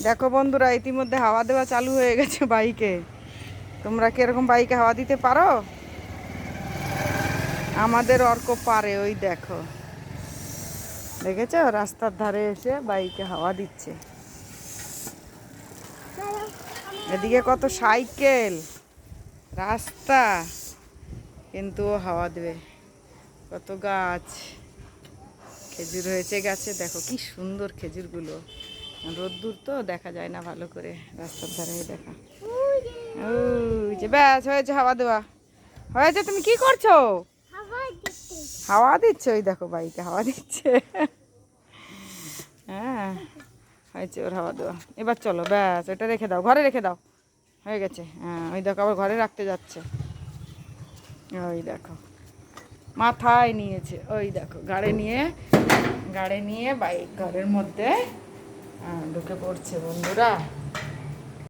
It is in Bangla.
দেখো বন্ধুরা, ইতিমধ্যে হাওয়া দেওয়া চালু হয়ে গেছে বাইকে। তোমরা কি এরকম বাইকে হাওয়া দিতে পারো? আমাদের অর্ক পারে, ওই দেখো, দেখেছো রাস্তার ধারে এসে বাইকে হাওয়া দিচ্ছে। এদিকে কত সাইকেল, রাস্তা, কিন্তু ও হাওয়া দেবে। কত গাছ, খেজুর হয়েছে গাছে, দেখো কি সুন্দর খেজুরগুলো। রোদ্দুর তো দেখা যায় না ভালো করে, রাস্তার ধারে দেখা। ওই যে ব্যাস হয়েছে হাওয়া দেওয়া হয়েছে। তুমি কি করছো? হাওয়া দিচ্ছে, ওই দেখো বাইকে হাওয়া দিচ্ছে। হ্যাঁ, হয়েছে ওর হাওয়া দেওয়া। এবার চলো, ব্যাস এটা রেখে দাও, ঘরে রেখে দাও, হয়ে গেছে। হ্যাঁ, ওই দেখো আবার ঘরে রাখতে যাচ্ছে। ওই দেখো মাথায় নিয়েছে, ওই দেখো গাড়ি নিয়ে বাইক ঘরের মধ্যে ঢুকে পড়ছে বন্ধুরা।